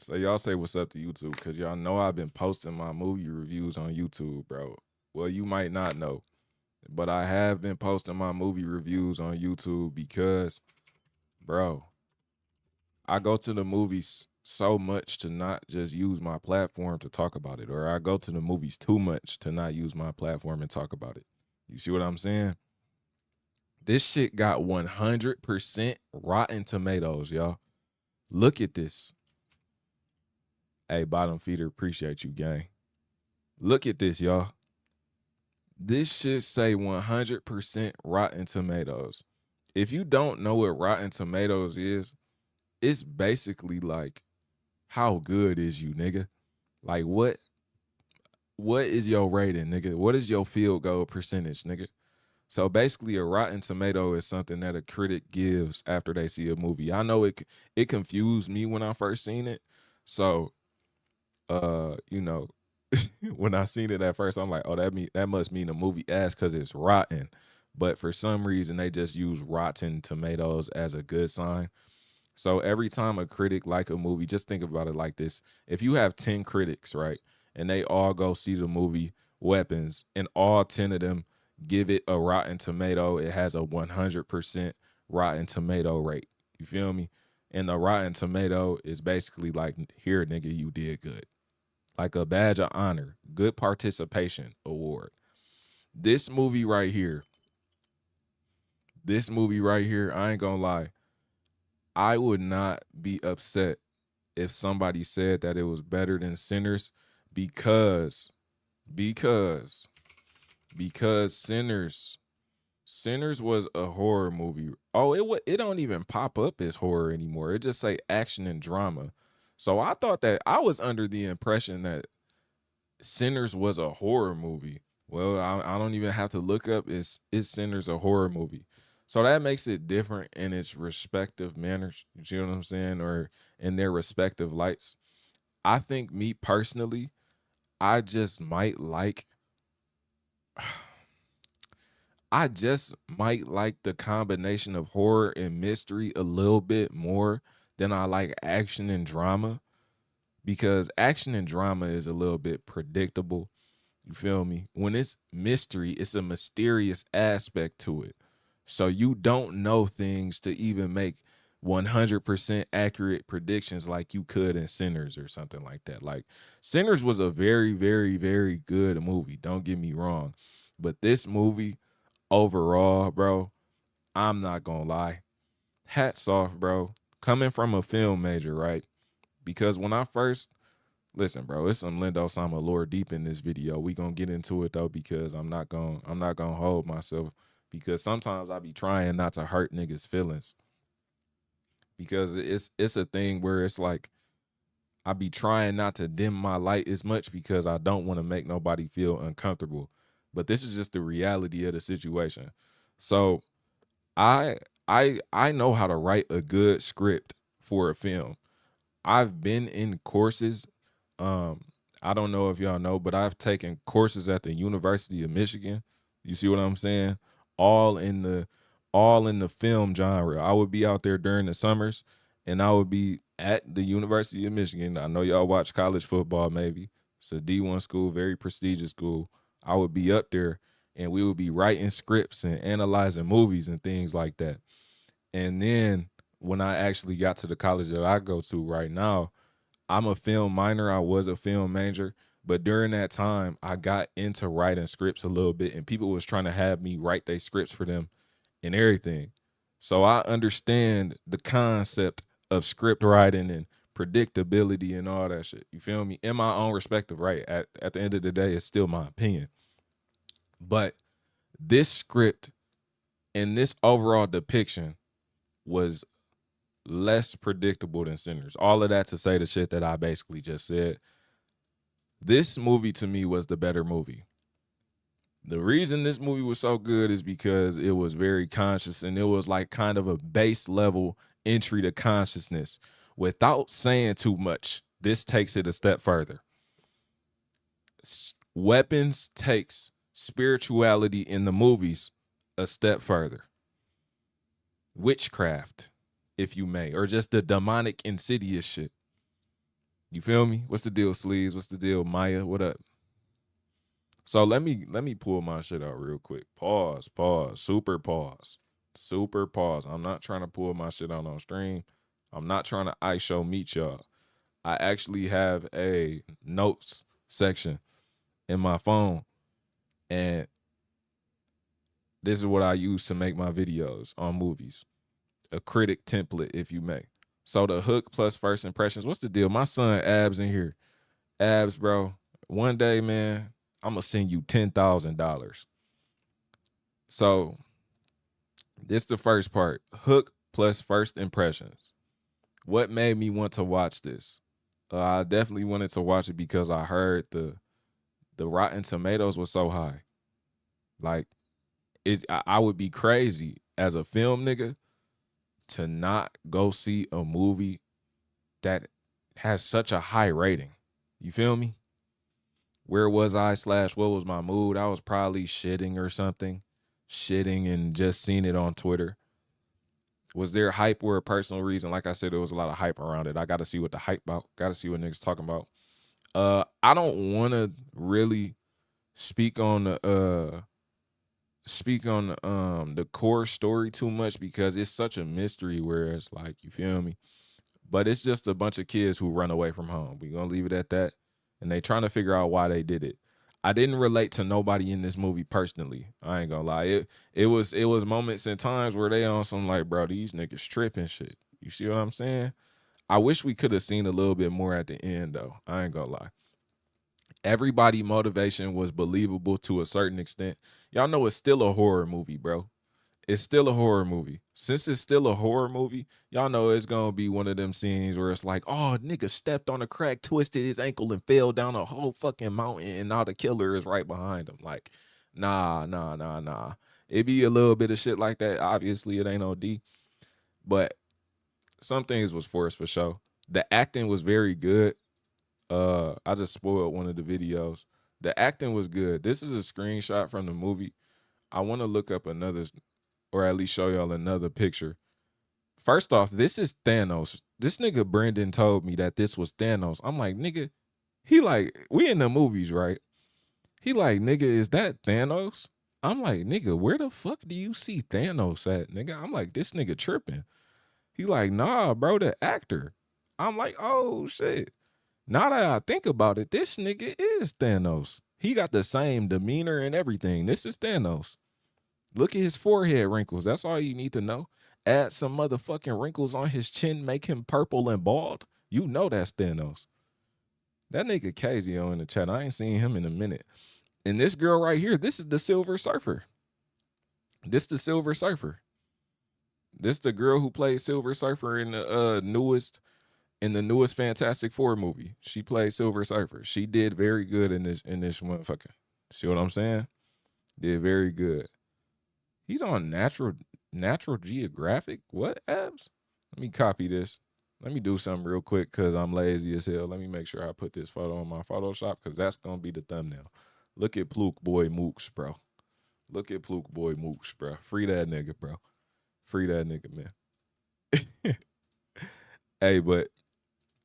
So y'all say what's up to YouTube because y'all know I've been posting my movie reviews on YouTube, bro. Well, you might not know, but I have been posting my movie reviews on YouTube because, bro, I go to the movies so much to not just use my platform to talk about it, or I go to the movies too much to not use my platform and talk about it. You see what I'm saying? This shit got 100% Rotten Tomatoes, y'all. Look at this. Hey, bottom feeder, appreciate you, gang. Look at this, y'all. This should say 100% Rotten Tomatoes. If you don't know what Rotten Tomatoes is, it's basically like how good is you, nigga? Like what is your rating, nigga? What is your field goal percentage, nigga? So basically a Rotten Tomato is something that a critic gives after they see a movie. I know it confused me when I first seen it. So you know, when I seen it at first, I'm like, oh, that must mean the movie ass because it's rotten. But for some reason, they just use Rotten Tomatoes as a good sign. So every time a critic like a movie, just think about it like this: if you have 10 critics, right, and they all go see the movie Weapons, and all 10 of them give it a Rotten Tomato, it has a 100% Rotten Tomato rate. You feel me? And the Rotten Tomato is basically like, here, nigga, you did good, like a badge of honor, good participation award. This movie right here, I ain't gonna lie, I would not be upset if somebody said that it was better than Sinners because because Sinners was a horror movie. Oh, it don't even pop up as horror anymore. It just say action and drama. So I thought that I was under the impression that Sinners was a horror movie. Well, I don't even have to look up is Sinners a horror movie. So that makes it different in its respective manners. You see what I'm saying? Or in their respective lights. I think me personally, I just might like I just might like the combination of horror and mystery a little bit more than I like action and drama because action and drama is a little bit predictable. You feel me? When it's mystery, it's a mysterious aspect to it. So you don't know things to even make 100% accurate predictions like you could in Sinners or something like that. Like Sinners was a very, very, very good movie. Don't get me wrong. But this movie overall, bro, I'm not going to lie. Hats off, bro. Coming from a film major, right? Because when I first listen, bro, it's some Lindo Sama lore deep in this video. We gonna get into it though because I'm not gonna hold myself because sometimes I be trying not to hurt niggas' feelings because it's a thing where it's like I be trying not to dim my light as much because I don't want to make nobody feel uncomfortable. But this is just the reality of the situation. So I I know how to write a good script for a film. I've been in courses. Um, I don't know if y'all know, but I've taken courses at the University of Michigan. You see what I'm saying? All in the all in the film genre. I would be out there during the summers and I would be at the University of Michigan. I know y'all watch college football maybe. It's a D1 school, very prestigious school. I would be up there and we would be writing scripts and analyzing movies and things like that. And then when I actually got to the college that I go to right now, I'm a film minor. I was a film major, but during that time, I got into writing scripts a little bit, and people was trying to have me write their scripts for them and everything. So I understand the concept of script writing and predictability and all that shit. You feel me? In my own respective right. At the end of the day, it's still my opinion. But this script and this overall depiction was less predictable than Sinners. All of that to say the shit that I basically just said. This movie to me was the better movie. The reason this movie was so good is because it was very conscious and it was like kind of a base level entry to consciousness. Without saying too much, this takes it a step further. Weapons takes spirituality in the movies a step further. Witchcraft, if you may, or just the demonic insidious shit. You feel me? What's the deal, Sleeves? What's the deal, Maya? What up? So let me pull my shit out real quick. Pause, pause, super pause, super pause. I'm not trying to pull my shit out on stream. I'm not trying to ice show meet y'all. I actually have a notes section in my phone, and this is what I use to make my videos on movies. A critic template, if you may. So the hook plus first impressions. What's the deal? My son Abs in here. Abs, bro. One day, man, I'm gonna send you $10,000. So this the first part. Hook plus first impressions. What made me want to watch this? I definitely wanted to watch it because I heard the Rotten Tomatoes was so high. Like I would be crazy as a film nigga to not go see a movie that has such a high rating. You feel me? Where was I slash what was my mood? I was probably shitting or something. Shitting and just seen it on Twitter. Was there hype or a personal reason? Like I said, there was a lot of hype around it. I got to see what the hype about. Got to see what niggas talking about. I don't want to really speak on the core story too much because it's such a mystery where it's like, you feel me? But it's just a bunch of kids who run away from home. We gonna leave it at that. And they trying to figure out why they did it. I didn't relate to nobody in this movie personally. I ain't gonna lie. It was moments and times where they on some like, bro, these niggas tripping shit. You see what I'm saying? I wish we could have seen a little bit more at the end though. I ain't gonna lie. Everybody motivation was believable to a certain extent. Y'all know it's still a horror movie, bro. It's still a horror movie. Since it's still a horror movie, y'all know it's gonna be one of them scenes where it's like, oh, nigga stepped on a crack, twisted his ankle, and fell down a whole fucking mountain, and now the killer is right behind him. Like, nah, nah, nah, nah. It be a little bit of shit like that. Obviously, it ain't OD, but some things was forced for sure. The acting was very good. I just spoiled one of the videos. The acting was good. This is a screenshot from the movie. I want to look up another, or at least show y'all another picture. First off, this is Thanos. This nigga Brendan told me that this was Thanos. I'm like, nigga, he like, we in the movies, right? He like, nigga, is that Thanos? I'm like, nigga, where the fuck do you see Thanos at, nigga? I'm like, this nigga tripping. He like, nah, bro, the actor. I'm like, oh shit. Now that I think about it, this nigga is Thanos. He got the same demeanor and everything. This is Thanos. Look at his forehead wrinkles. That's all you need to know. Add some motherfucking wrinkles on his chin, make him purple and bald. You know that's Thanos. That nigga Casey in the chat. I ain't seen him in a minute. And this girl right here, this is the Silver Surfer. This the Silver Surfer. This the girl who played Silver Surfer in the newest Fantastic Four movie. She played Silver Surfer. She did very good in this motherfucker. See what I'm saying? Did very good. He's on Natural Geographic. What Abs? Let me copy this. Let me do something real quick because I'm lazy as hell. Let me make sure I put this photo on my Photoshop because that's gonna be the thumbnail. Look at Pluke Boy Mooks, bro. Look at Pluke Boy Mooks, bro. Free that nigga, bro. Free that nigga, man. Hey, but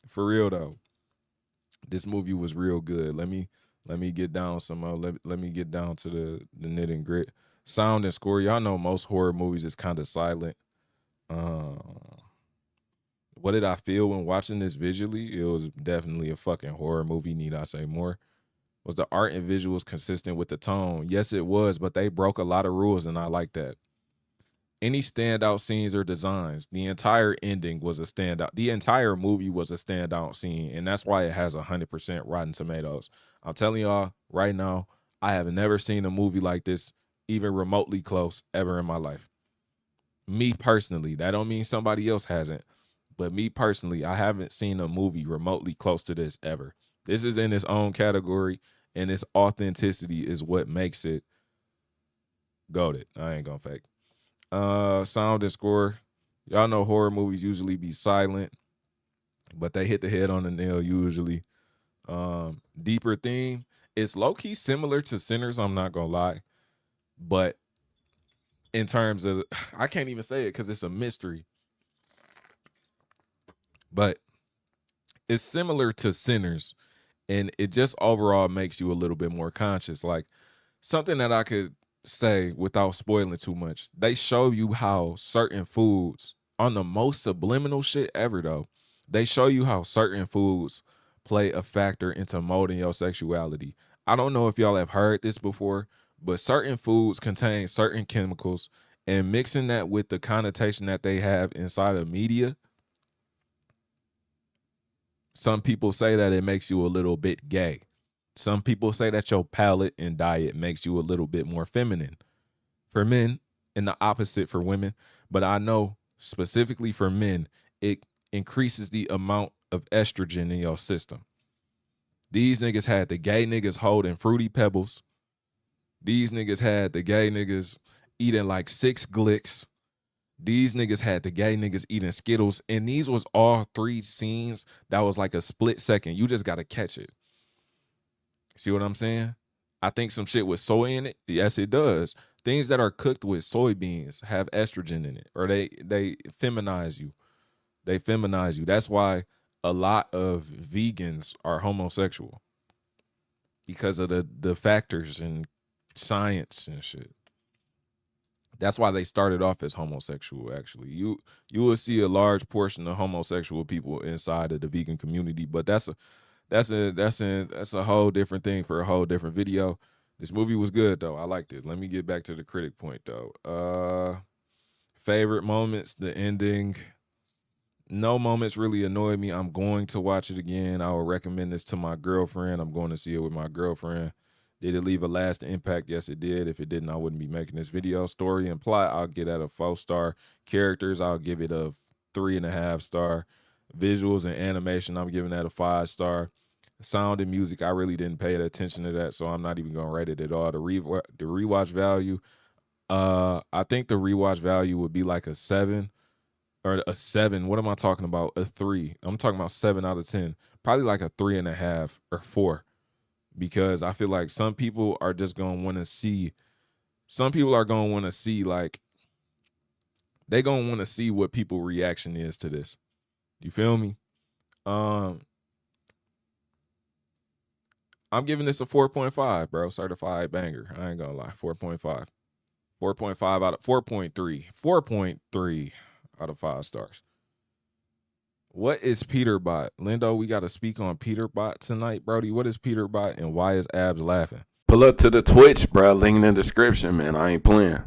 for real though, this movie was real good. Let me get down some let me get down to the knit and grit. Sound and score. Y'all know most horror movies is kind of silent. Uh, what did I feel when watching this visually? It was definitely a fucking horror movie. Need I say more? Was the art and visuals consistent with the tone? Yes, it was, but they broke a lot of rules, and I like that. Any standout scenes or designs? The entire ending was a standout. The entire movie was a standout scene, and that's why it has 100% Rotten Tomatoes. I'm telling y'all right now, I have never seen a movie like this, even remotely close, ever in my life. Me personally, that don't mean somebody else hasn't, but me personally, I haven't seen a movie remotely close to this ever. This is in its own category, and its authenticity is what makes it goated. I ain't gonna fake. Sound and score. Y'all know horror movies usually be silent, but they hit the head on the nail usually. Deeper theme. It's low key similar to Sinners. I'm not gonna lie, but in terms of, I can't even say it because it's a mystery. But It's similar to Sinners, and it just overall makes you a little bit more conscious. Like something that I could say without spoiling too much. They show you how certain foods on the most subliminal shit ever though. They show you how certain foods play a factor into molding your sexuality. I don't know if y'all have heard this before, but certain foods contain certain chemicals and mixing that with the connotation that they have inside of media, some people say that it makes you a little bit gay. Some people say that your palate and diet makes you a little bit more feminine for men and the opposite for women. But I know specifically for men, it increases the amount of estrogen in your system. These niggas had the gay niggas holding Fruity Pebbles. These niggas had the gay niggas eating like 6 Glicks. These niggas had the gay niggas eating Skittles. And these was all 3 scenes that was like a split second. You just got to catch it. See what I'm saying? I think some shit with soy in it. Yes, it does. Things that are cooked with soybeans have estrogen in it, or they feminize you. They feminize you. That's why a lot of vegans are homosexual, because of the factors and science and shit. That's why they started off as homosexual. Actually, you will see a large portion of homosexual people inside of the vegan community, but that's a whole different thing for a whole different video. This movie was good though. I liked it. Let me get back to the critic point though. Favorite moments, the ending. No moments really annoyed me. I'm going to watch it again. I will recommend this to my girlfriend. I'm going to see it with my girlfriend. Did it leave a lasting impact? Yes, it did. If it didn't, I wouldn't be making this video. Story and plot, I'll get at a 4-star. Characters, I'll give it a 3.5 star. Visuals and animation, I'm giving that a 5-star. Sound and music, I really didn't pay attention to that, so I'm not even gonna rate it at all. The rewatch value, I think the rewatch value would be like a 7 or a 7. What am I talking about? A 3. I'm talking about 7 out of 10. Probably like a 3.5 or 4, because I feel like some people are just gonna want to see. Some people are gonna want to see like they gonna want to see what people reaction is to this. You feel me? I'm giving this a 4.5, bro. Certified banger. I ain't gonna lie. 4.5. 4.5 out of 4.3. 4.3 out of 5 stars. What is Peterbot? Lindo, we got to speak on Peterbot tonight, Brody. What is Peterbot and why is Abs laughing? Pull up to the Twitch, bro. Link in the description, man. I ain't playing.